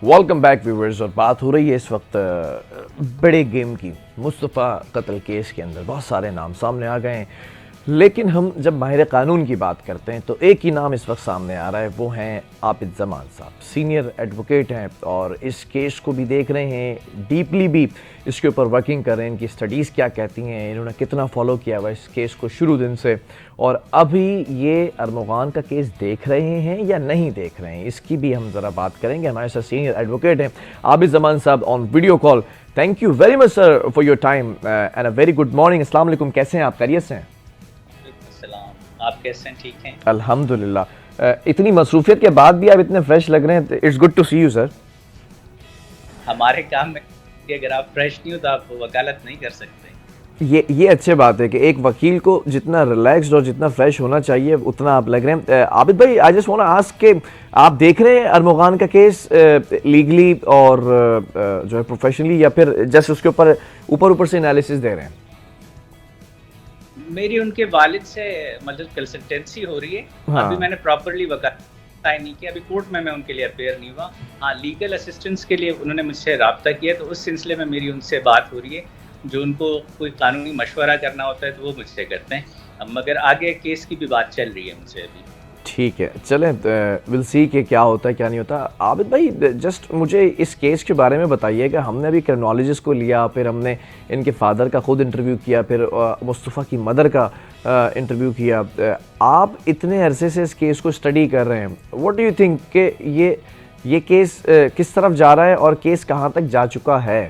Welcome back viewers. और बात हो रही है इस वक्त बड़े गेम की। मुस्तफ़ा कत्ल केस के अंदर बहुत सारे नाम सामने आ गए हैं, लेकिन हम जब माहिर कानून की बात करते हैं तो एक ही नाम इस वक्त सामने आ रहा है, वो हैं आबिद जमान साहब। सीनियर एडवोकेट हैं और इस केस को भी देख रहे हैं, डीपली भी इसके ऊपर वर्किंग कर रहे हैं। इनकी स्टडीज़ क्या कहती हैं, इन्होंने कितना फॉलो किया हुआ इस केस को शुरू दिन से, और अभी ये अरमुगान का केस देख रहे हैं या नहीं देख रहे हैं, इसकी भी हम ज़रा बात करेंगे। हमारे साथ सीनियर एडवोकेट हैं आबिद जमान साहब on video call. Thank you very much sir for your time and a very good morning. अस्सलाम वालेकुम, कैसे हैं आप, खैरियत से हैं? आप कैसे हैं? ठीक हैं अल्हम्दुलिल्लाह। इतनी मसरूफियत के बाद भी आप इतने फ्रेश लग रहे हैं। It's good to see you sir. हमारे काम में कि अगर आप फ्रेश नहीं हो तो आप वकालत नहीं कर सकते। ये अच्छी बात है कि एक वकील को जितना रिलैक्स्ड और जितना फ्रेश होना चाहिए उतना आप लग रहे हैं। आबिद भाई, I just want to ask के आप देख रहे हैं अरमुगान का केस लीगली और जो है प्रोफेशनली, या फिर जस्ट उसके ऊपर ऊपर से एनालिसिस दे रहे हैं? मेरी उनके वालिद से मतलब कंसल्टेंसी हो रही है। हाँ। अभी मैंने प्रॉपर्ली वकालत साइन नहीं किया, अभी कोर्ट में मैं उनके लिए अपेयर नहीं हुआ। हाँ, लीगल असिस्टेंस के लिए उन्होंने मुझसे रब्ता किया, तो उस सिलसिले में मेरी उनसे बात हो रही है। जो उनको कोई कानूनी मशवरा करना होता है तो वो मुझसे करते हैं। अब मगर आगे केस की भी बात चल रही है मुझसे अभी। ठीक है, चलें विल सी कि क्या होता है क्या नहीं होता। आबिद भाई, जस्ट मुझे इस केस के बारे में बताइएगा। हमने अभी क्रोनोलॉजिस्ट को लिया, फिर हमने इनके फादर का खुद इंटरव्यू किया, फिर मुस्तफ़ा की मदर का इंटरव्यू किया। आप इतने अरसे से इस केस को स्टडी कर रहे हैं, व्हाट डू यू थिंक कि ये केस किस तरफ जा रहा है और केस कहाँ तक जा चुका है?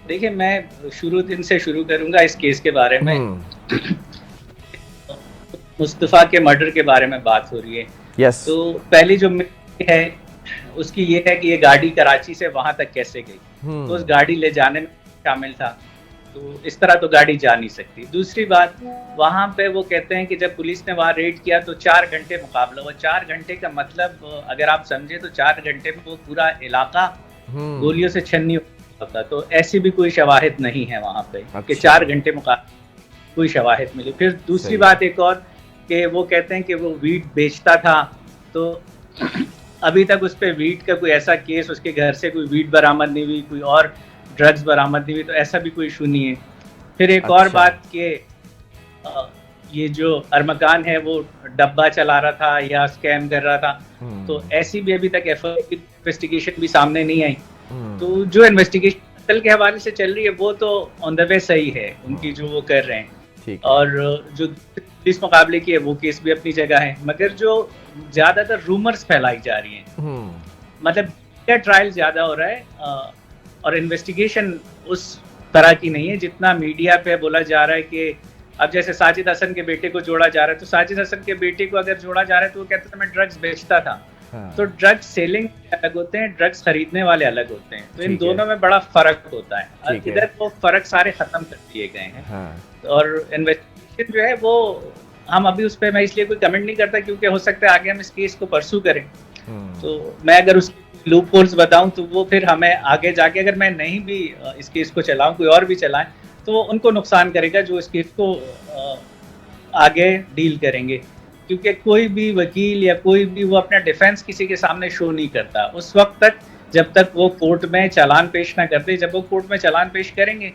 देखिए, मैं शुरू दिन से शुरू करूंगा इस केस के बारे में। मुस्तफ़ा के मर्डर के बारे में बात हो रही है। यस। तो पहली जो है उसकी ये है कि ये गाड़ी कराची से वहां तक कैसे गई। तो उस गाड़ी ले जाने में शामिल था, तो इस तरह तो गाड़ी जा नहीं सकती। दूसरी बात, वहां पे वो कहते हैं कि जब पुलिस ने वहां रेड किया तो 4 घंटे मुकाबला हुआ। 4 घंटे का मतलब अगर आप समझे तो 4 घंटे में वो पूरा इलाका गोलियों से छन्नी होता। तो ऐसी भी कोई शवाहिद नहीं है वहां पे कि 4 घंटे मुकाबला कोई शवाहिद मिली। फिर दूसरी बात एक और कि वो कहते हैं कि वो वीट बेचता था, तो अभी तक उस पर वीट का कोई ऐसा केस, उसके घर से कोई वीट बरामद नहीं हुई, कोई और ड्रग्स बरामद नहीं हुई, तो ऐसा भी कोई इशू नहीं है। फिर एक और बात कि ये जो अरमकान है वो डब्बा चला रहा था या स्कैम कर रहा था, तो ऐसी भी अभी तक इन्वेस्टिगेशन भी सामने नहीं आई। तो जो इन्वेस्टिगेशन कत्ल के हवाले से चल रही है वो तो ऑन द वे सही है उनकी, जो वो कर रहे हैं। और जो पुलिस मुकाबले की है वो केस भी अपनी जगह है, मगर जो ज्यादातर रूमर्स फैलाई जा रही हैं, मतलब ट्रायल ज्यादा हो रहा है और इन्वेस्टिगेशन उस तरह की नहीं है जितना मीडिया पे बोला जा रहा है। कि अब जैसे साजिद हसन के बेटे को जोड़ा जा रहा है, तो साजिद हसन के बेटे को अगर जोड़ा जा रहा है तो वो कहता था मैं ड्रग्स बेचता था। तो ड्रग्स सेलिंग अलग होते हैं, ड्रग्स खरीदने वाले अलग होते हैं, तो इन दोनों में बड़ा फर्क होता है। इधर वो फर्क सारे खत्म कर दिए गए हैं। और इन्वेस्टिगेशन जो है वो हम अभी उस पर मैं इसलिए कोई कमेंट नहीं करता क्योंकि हो सकता है आगे हम इस केस को परसू करें, तो मैं अगर उसके लूप होल्स बताऊं तो वो फिर हमें आगे जाके, अगर मैं नहीं भी इस केस को चलाऊं, कोई और भी चलाएं, तो उनको नुकसान करेगा जो इस केस को आगे डील करेंगे। क्योंकि कोई भी वकील या कोई भी वो अपना डिफेंस किसी के सामने शो नहीं करता उस वक्त तक जब तक वो कोर्ट में चालान पेश ना करते। जब वो कोर्ट में चालान पेश करेंगे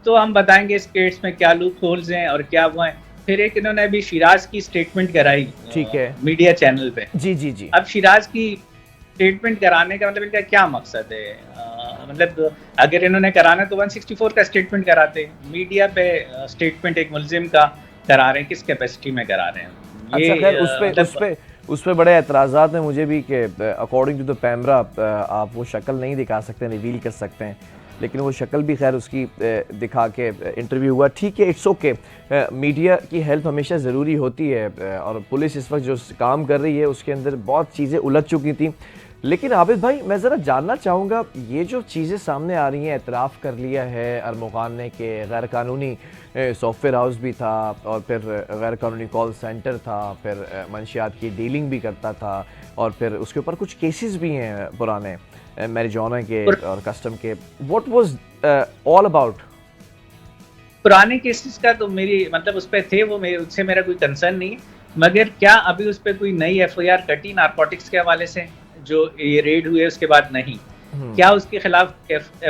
तो हम बताएंगे इस केस में क्या लूप होल्स हैं और क्या वो हैं। फिर एक इन्होंने अभी शिराज की स्टेटमेंट कराई, ठीक है, मीडिया चैनल पे। जी। अब शिराज की स्टेटमेंट कराने का मतलब इनका क्या मकसद है? मतलब अगर इन्होंने कराना तो 164 का स्टेटमेंट कराते, मीडिया पे स्टेटमेंट एक मुल्जिम का करा रहे हैं, किस कैपेसिटी में करा रहे हैं? अच्छा, खैर उस पे बड़े एतराज़ात हैं मुझे भी कि अकॉर्डिंग टू द कैमरा आप वो शक्ल नहीं दिखा सकते, रिवील कर सकते हैं, लेकिन वो शक्ल भी खैर उसकी दिखा के इंटरव्यू हुआ। ठीक है, इट्स ओके। मीडिया की हेल्प हमेशा ज़रूरी होती है और पुलिस इस वक्त जो काम कर रही है उसके अंदर बहुत चीज़ें उलझ चुकी थी। लेकिन आबिद भाई, मैं ज़रा जानना चाहूँगा, ये जो चीज़ें सामने आ रही हैं, एतराफ़ कर लिया है अरमुगान ने कि गैर कानूनी सॉफ्टवेयर हाउस भी था और फिर गैर कानूनी कॉल सेंटर था, फिर मंशियात की डीलिंग भी करता था, और फिर उसके ऊपर कुछ केसेस भी हैं पुराने मैरिजुआना के और कस्टम के। What was all about? पुराने केसेस का तो मेरी मतलब उस पर थे, वो मेरे उससे मेरा कोई कंसर्न नहीं है, मगर क्या अभी उस पर कोई नई एफआईआर कटी नारकोटिक्स के हवाले से? जो ये रेड हुए उसके बाद नहीं, क्या उसके खिलाफ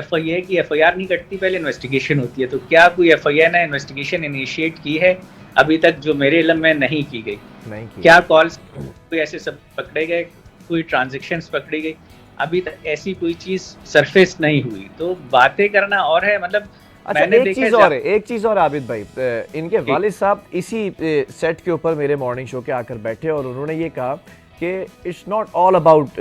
FIA की FIR नहीं कटती, पहले इन्वेस्टिगेशन होती है, तो क्या कोई FIA ने इन्वेस्टिगेशन इनिशिएट की है? अभी तक जो मेरे इल्म में नहीं की गई। क्या कॉल्स कोई ऐसे सब पकड़े गए, कोई ट्रांजेक्शन्स पकड़ी गई? अभी तक ऐसी कोई चीज सरफेस नहीं हुई। तो बातें करना और है, मतलब अच्छा एक चीज और आबिद भाई, इनके वालिद साहब इसी सेट के ऊपर मेरे मॉर्निंग शो के आकर बैठे और उन्होंने ये कहा कि it's not all about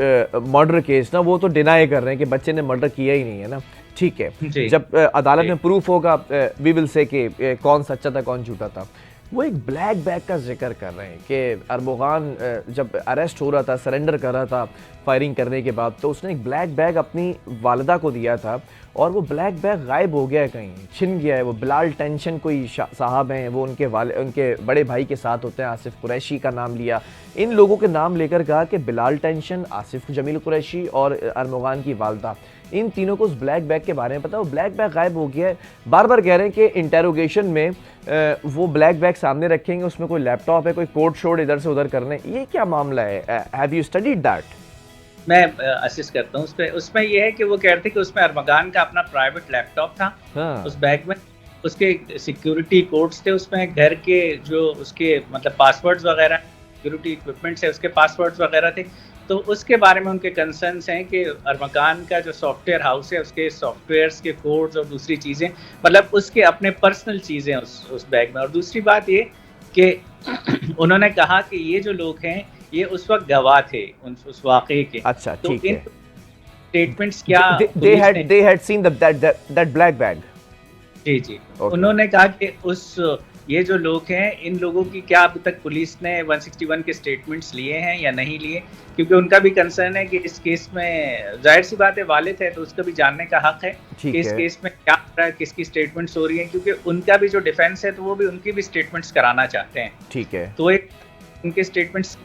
murder case ना, वो तो डिनाई कर रहे हैं कि बच्चे ने मर्डर किया ही नहीं है ना। ठीक है, जब अदालत में प्रूफ होगा वी विल से कि कौन सच्चा था कौन झूठा था। वो एक ब्लैक बैग का जिक्र कर रहे हैं कि अरबोगान जब अरेस्ट हो रहा था, सरेंडर कर रहा था फायरिंग करने के बाद, तो उसने एक ब्लैक बैग अपनी वालिदा को दिया था और वो ब्लैक बैग गायब हो गया है, कहीं छिन गया है। वो बिलाल टेंशन कोई साहब हैं, वो उनके बड़े भाई के साथ होते हैं, आसिफ कुरैशी का नाम लिया, इन लोगों के नाम लेकर कहा कि बिलाल टेंशन, आसिफ जमील कुरैशी और अरबोगान की वालिदा, इन तीनों को उस ब्लैक बैग के बारे में पता। वो ब्लैक बैग गायब हो गया है। बार बार कह रहे हैं कि इंटेरोगेशन में वो ब्लैक बैग सामने रखेंगे, उसमें कोई लैपटॉप है, कोई कोड शोड इधर से उधर करने, ये क्या मामला है? Have you studied that? मैं असिस्ट करता हूँ उसमें ये है कि वो कह रहे थे कि उसमें अरबगान का अपना प्राइवेट लैपटॉप था। हाँ। उस बैग में उसके सिक्योरिटी कोड्स थे, उसमें घर के जो उसके मतलब पासवर्ड्स वगैरह, सिक्योरिटी इक्विपमेंट्स है उसके पासवर्ड्स वगैरह थे। तो उसके बारे में उनके कंसर्न्स हैं कि अरबगान का जो सॉफ्टवेयर हाउस है उसके सॉफ्टवेयर्स के कोड्स और दूसरी चीज़ें, मतलब उसके अपने पर्सनल चीज़ें उस बैग में। और दूसरी बात ये कि उन्होंने कहा कि ये जो लोग हैं ये उस वक्त गवाह थे उस वाक़े के। अच्छा, तो ठीक है। स्टेटमेंट्स क्या they had seen that black bag। जी जी, उन्होंने कहा कि ये जो लोग हैं इन लोगों की क्या अभी तक पुलिस ने 161 के स्टेटमेंट्स लिए हैं या नहीं लिए, क्योंकि उनका भी कंसर्न है कि इस केस में जाहिर सी बात है वालिद है तो उसका भी जानने का हक है कि इस केस में क्या हो रहा है, किसकी स्टेटमेंट्स हो रही हैं, क्योंकि उनका भी जो डिफेंस है तो वो भी उनकी भी स्टेटमेंट्स कराना चाहते हैं। ठीक है, तो एक उनके स्टेटमेंट्स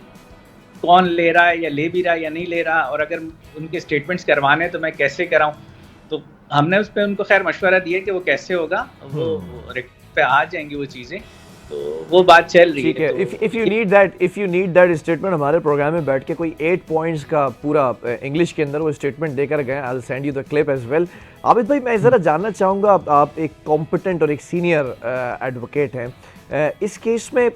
कौन ले रहा है या ले भी रहा है या नहीं ले रहा, और अगर उनके स्टेटमेंट्स करवाने तो मैं कैसे कराऊं। तो हमने उस पर उनको खैर मशवरा दिया कि वो कैसे होगा, वो पे आ जाएंगी वो चीज़ें, तो वो बात चल रही है। ठीक है, if you need that statement, हमारे प्रोग्राम में बैठ के कोई 8 पॉइंट्स का पूरा इंग्लिश के अंदर वो स्टेटमेंट देकर गए, I will send you the clip as well. Abid भाई, मैं ज़रा जानना चाहूँगा, आप एक कॉम्पिटेंट और एक सीनियर एडवोकेट हैं, इस केस में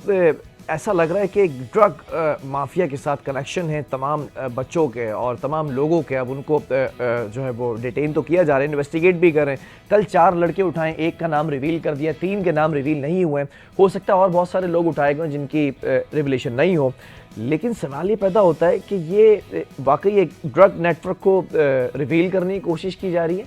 ऐसा लग रहा है कि एक ड्रग माफिया के साथ कनेक्शन है तमाम बच्चों के और तमाम लोगों के। अब उनको जो है वो डिटेन तो किया जा रहा है, इन्वेस्टिगेट भी कर रहे हैं। कल 4 लड़के उठाएं, एक का नाम रिवील कर दिया, 3 के नाम रिवील नहीं हुए, हो सकता है और बहुत सारे लोग उठाए गए जिनकी रिविलेशन नहीं हो। लेकिन सवाल ये पैदा होता है कि ये वाकई एक ड्रग नेटवर्क को रिवील करने की कोशिश की जा रही है।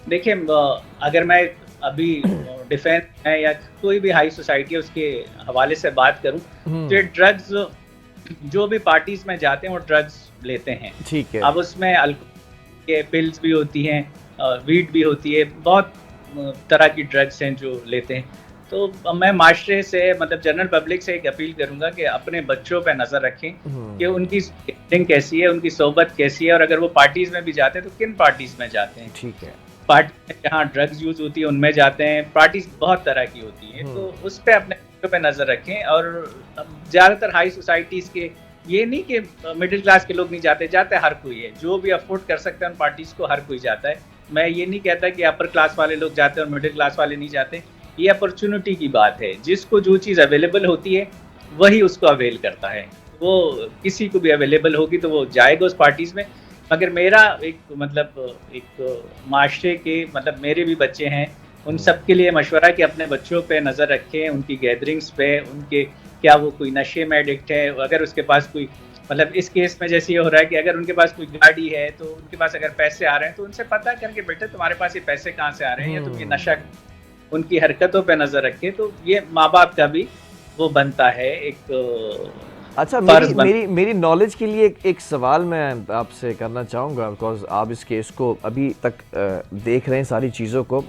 देखिए, अगर मैं अभी डिफेंस है या कोई भी हाई सोसाइटी है उसके हवाले से बात करूं, तो ड्रग्स जो भी पार्टीज में जाते हैं वो ड्रग्स लेते हैं। ठीक है। अब उसमें अल्कोहल के पिल्स भी होती हैं, वीड भी होती है, बहुत तरह की ड्रग्स हैं जो लेते हैं। तो मैं माशरे से मतलब जनरल पब्लिक से एक अपील करूंगा कि अपने बच्चों पे नजर रखें कि उनकी स्टेटिंग कैसी है, उनकी सोबत कैसी है, और अगर वो पार्टीज में भी जाते हैं तो किन पार्टीज में जाते हैं। ठीक है। पार्टी में जहाँ ड्रग्स यूज होती है उनमें जाते हैं, पार्टीज बहुत तरह की होती हैं, तो उस पर अपने बच्चों पे नजर रखें। और ज़्यादातर हाई सोसाइटीज़ के, ये नहीं कि मिडिल क्लास के लोग नहीं जाते, जाते हर कोई है, जो भी अफोर्ड कर सकते हैं उन पार्टीज़ को हर कोई जाता है। मैं ये नहीं कहता कि अपर क्लास वाले लोग जाते हैं और मिडिल क्लास वाले नहीं जाते, ये अपॉर्चुनिटी की बात है। जिसको जो चीज़ अवेलेबल होती है वही उसको अवेल करता है। वो किसी को भी अवेलेबल होगी तो वो जाएगा उस पार्टीज़ में। मगर मेरा एक माशरे के मतलब मेरे भी बच्चे हैं, उन सब के लिए मशवरा कि अपने बच्चों पे नज़र रखें, उनकी गैदरिंग्स पे, उनके क्या वो कोई नशे में एडिक्ट है, अगर उसके पास कोई मतलब इस केस में जैसे ये हो रहा है कि अगर उनके पास कोई गाड़ी है तो उनके पास अगर पैसे आ रहे हैं तो उनसे पता करके बेटे तुम्हारे पास ये पैसे कहाँ से आ रहे हैं या तुम ये नशा, उनकी हरकतों पे नज़र रखें। तो ये माँ बाप का भी वो बनता है एक। अच्छा, मेरी नॉलेज के लिए एक सवाल मैं आपसे करना चाहूँगा, बिकॉज आप इस केस को अभी तक देख रहे हैं सारी चीज़ों को।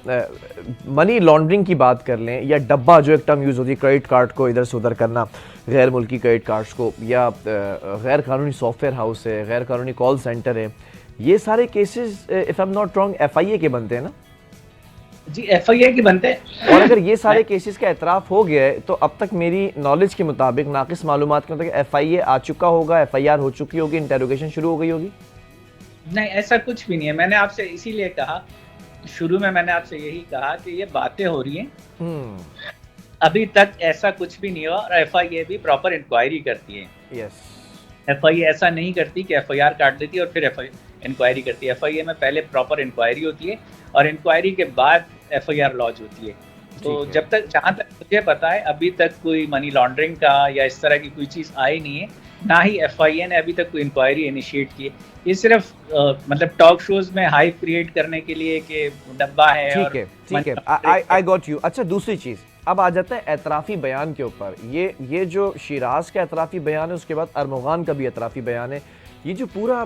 मनी लॉन्ड्रिंग की बात कर लें या डब्बा, जो एक टर्म यूज़ होती है, क्रेडिट कार्ड को इधर से उधर करना, गैर मुल्की क्रेडिट कार्ड्स को, या गैर कानूनी सॉफ्टवेयर हाउस है, गैर कानूनी कॉल सेंटर है, ये सारे cases if I am not wrong FIA के बनते हैं ना? जी FIA की बनते हैं। और अगर ये सारे केसेस का एतराफ़ हो गया है तो अब तक मेरी नॉलेज के मुताबिक, नाक़िस मालूमात के मुताबिक, FIA आ चुका होगा, FIR हो चुकी होगी, इंटेरोगेशन शुरू हो गई होगी? नहीं, ऐसा कुछ भी नहीं है। मैंने आपसे इसीलिए कहा, शुरू में मैंने आपसे यही कहा कि ये बातें हो रही हैं, अभी तक ऐसा कुछ भी नहीं हुआ। और FIA भी प्रॉपर इंक्वायरी करती है। यस। FIA ऐसा नहीं करती कि FIR काट देती है और फिर इंक्वायरी करती है। FIA में पहले प्रॉपर इंक्वायरी होती है और इंक्वायरी के बाद FIR लॉन्च होती है। तो जब तक, जहाँ तक मुझे पता है, अभी तक कोई मनी लॉन्ड्रिंग का या इस तरह की कोई चीज़ आई नहीं है, ना ही FIA ने अभी तक कोई इंक्वायरी इनिशिएट की है। ये सिर्फ मतलब टॉक शोज में हाइप क्रिएट करने के लिए कि डब्बा है। ठीक है, ठीक है, आई गॉट यू। अच्छा, दूसरी चीज़, अब आ जाता है एतराफ़ी बयान के ऊपर। ये जो शिराज का एतराफ़ी बयान है, उसके बाद अरमग़ान का भी एतराफ़ी बयान है। ये जो पूरा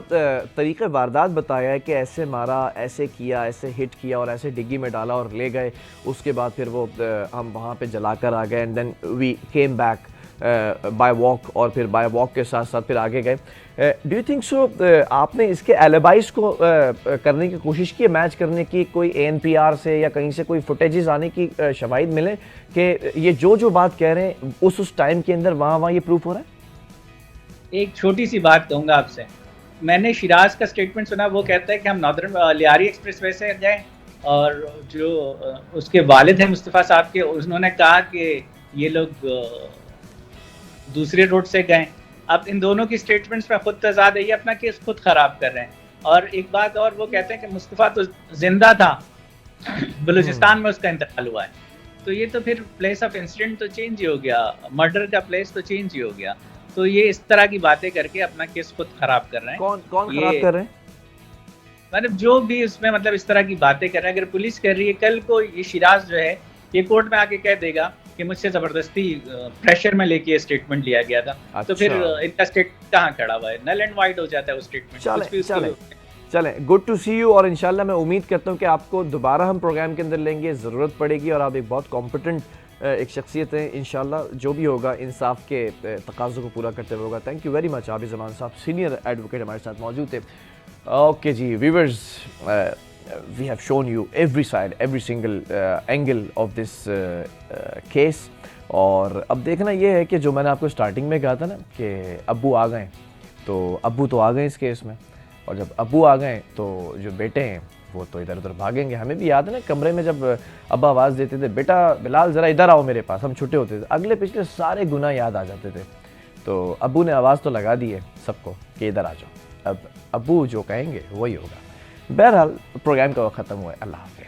तरीक़े वारदात बताया है कि ऐसे मारा, ऐसे किया, ऐसे हिट किया और ऐसे डिग्गी में डाला और ले गए, उसके बाद फिर वो हम वहाँ पे जला कर आ गए, and then we came back by walk, और फिर बाय वॉक के साथ साथ फिर आगे गए। डू यू थिंक सो आपने इसके एलिबाइज को करने की कोशिश की, मैच करने की? कोई ANPR से या कहीं से कोई फुटेजेस आने की शवाहिद मिले कि ये जो बात कह रहे हैं उस टाइम के अंदर वहाँ ये प्रूफ हो रहा है? एक छोटी सी बात कहूँगा आपसे। मैंने शिराज का स्टेटमेंट सुना, वो कहता है कि हम नॉर्दर्न लियारी एक्सप्रेसवे से गए और जो उसके वालिद हैं मुस्तफ़ा साहब के, उन्होंने कहा कि ये लोग दूसरे रोड से गए। अब इन दोनों की स्टेटमेंट्स में खुद तज़ाद है, ये अपना केस खुद ख़राब कर रहे हैं। और एक बात और, वो कहते हैं कि मुस्तफ़ा तो जिंदा था, बलूचिस्तान में उसका इंतकाल हुआ है। तो ये तो फिर प्लेस ऑफ इंसिडेंट तो चेंज ही हो गया, मर्डर का प्लेस तो चेंज ही हो गया। तो ये इस तरह की बातें करके अपना केस खुद खराब कर रहे हैं। कौन खराब कर रहे हैं? मतलब जो भी उसमें मतलब इस तरह की बातें कर रहे हैं। अगर पुलिस कर रही है, कल को ये शिराज जो है, ये कोर्ट में आके कह देगा कि मुझसे जबरदस्ती प्रेशर में लेके स्टेटमेंट लिया गया था। अच्छा। तो फिर इनका स्टेटमेंट कहाँ खड़ा हुआ है? नल एंड वाइड हो जाता है वो स्टेटमेंट। चलें, गुड टू सी यू। और इंशाल्लाह मैं उम्मीद करता हूँ कि आपको दोबारा हम प्रोग्राम के अंदर लेंगे, ज़रूरत पड़ेगी, और आप एक बहुत कॉम्पिटेंट एक शख्सियत है। इंशाल्लाह जो भी होगा इंसाफ के तकाज़ों को पूरा करते हुए होगा। Thank you very much. Abid Zaman साहब सीनियर एडवोकेट हमारे साथ मौजूद थे। ओके जी viewers, we have shown you every side, every single angle of this case. और अब देखना ये है कि जो मैंने आपको स्टार्टिंग में कहा था ना कि अब्बू आ गए, तो अब्बू तो आ गए इस केस में, और जब अब्बू आ गए तो जो बेटे हैं वो तो इधर उधर भागेंगे। हमें भी याद है ना, कमरे में जब अब्बा आवाज़ देते थे, बेटा बिलाल ज़रा इधर आओ मेरे पास, हम छुट्टे होते थे, अगले पिछले सारे गुनाह याद आ जाते थे। तो अब्बू ने आवाज़ तो लगा दी है सबको कि इधर आ जाओ, अब अब्बू जो कहेंगे वही होगा। बहरहाल प्रोग्राम का वक्त ख़त्म हुआ है। अल्लाह हाफ़िज़।